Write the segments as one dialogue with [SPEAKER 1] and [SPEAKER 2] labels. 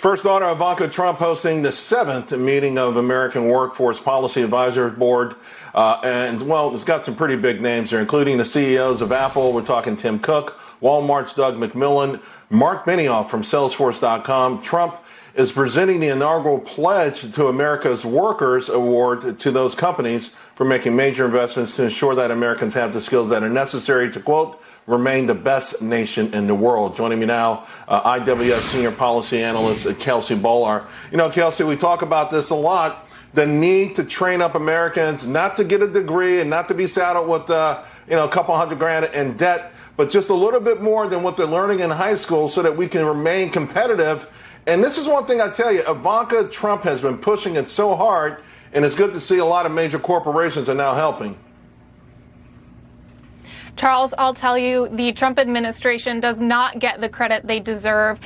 [SPEAKER 1] First daughter Ivanka Trump hosting the 7th meeting of American Workforce Policy Advisory Board. It's got some pretty big names there, including the CEOs of Apple. We're talking Tim Cook, Walmart's Doug McMillon, Mark Benioff from Salesforce.com. Trump is presenting the inaugural pledge to America's Workers Award to those companies for making major investments to ensure that Americans have the skills that are necessary to, quote, remain the best nation in the world. Joining me now, IWS Senior Policy Analyst Kelsey Bolar. You know, Kelsey, we talk about this a lot, the need to train up Americans, not to get a degree and not to be saddled with, a couple $100,000 in debt, but just a little bit more than what they're learning in high school so that we can remain competitive. And this is one thing I tell you, Ivanka Trump has been pushing it so hard, and it's good to see a lot of major corporations are now helping.
[SPEAKER 2] Charles, I'll tell you, the Trump administration does not get the credit they deserve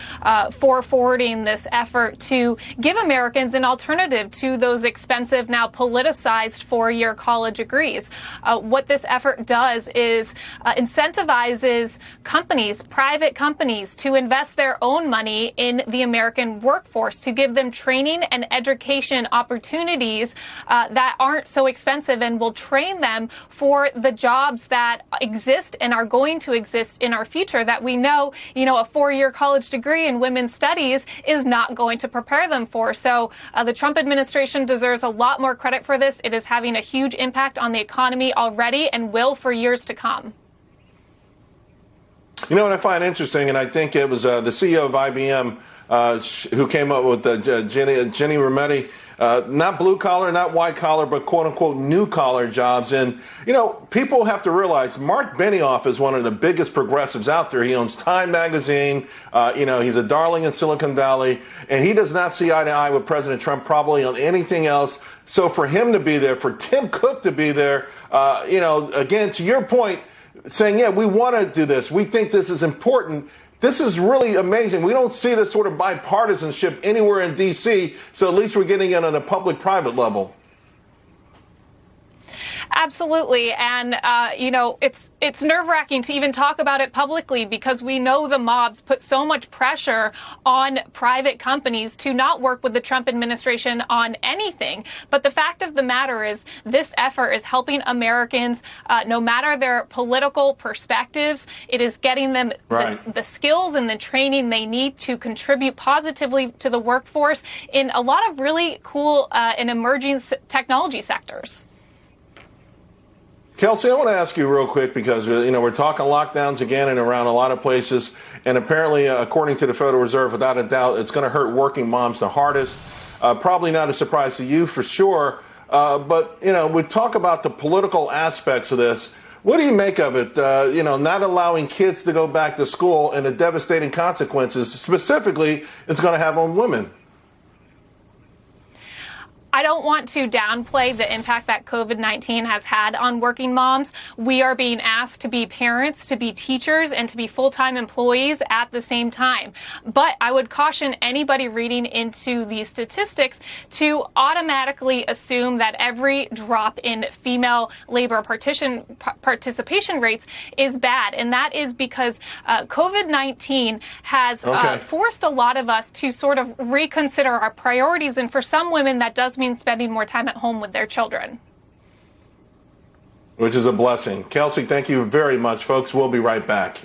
[SPEAKER 2] for forwarding this effort to give Americans an alternative to those expensive, now politicized four-year college degrees. What this effort does is incentivizes companies, private companies, to invest their own money in the American workforce, to give them training and education opportunities that aren't so expensive and will train them for the jobs that exist and are going to exist in our future that we know, a four-year college degree in women's studies is not going to prepare them for. So the Trump administration deserves a lot more credit for this. It is having a huge impact on the economy already and will for years to come.
[SPEAKER 1] You know what I find interesting, and I think it was the CEO of IBM who came up with Jenny Rometty. Not blue collar, not white collar, but quote unquote new collar jobs. And, people have to realize Mark Benioff is one of the biggest progressives out there. He owns Time Magazine. He's a darling in Silicon Valley, and he does not see eye to eye with President Trump probably on anything else. So for him to be there, for Tim Cook to be there, again, to your point, saying, yeah, we want to do this. We think this is important. This is really amazing. We don't see this sort of bipartisanship anywhere in D.C., so at least we're getting it on a public-private level.
[SPEAKER 2] Absolutely. And, it's nerve-wracking to even talk about it publicly because we know the mobs put so much pressure on private companies to not work with the Trump administration on anything. But the fact of the matter is this effort is helping Americans, no matter their political perspectives. It is getting them the skills and the training they need to contribute positively to the workforce in a lot of really cool and emerging technology sectors.
[SPEAKER 1] Kelsey, I want to ask you real quick because, we're talking lockdowns again and around a lot of places. And apparently, according to the Federal Reserve, without a doubt, it's going to hurt working moms the hardest. Probably not a surprise to you for sure. But we talk about the political aspects of this. What do you make of it? Not allowing kids to go back to school and the devastating consequences specifically it's going to have on women.
[SPEAKER 2] I don't want to downplay the impact that COVID-19 has had on working moms. We are being asked to be parents, to be teachers, and to be full-time employees at the same time. But I would caution anybody reading into these statistics to automatically assume that every drop in female labor participation rates is bad. And that is because COVID-19 has forced a lot of us to sort of reconsider our priorities. And for some women, that does mean spending more time at home with their children.
[SPEAKER 1] Which is a blessing. Kelsey, thank you very much, folks. We'll be right back.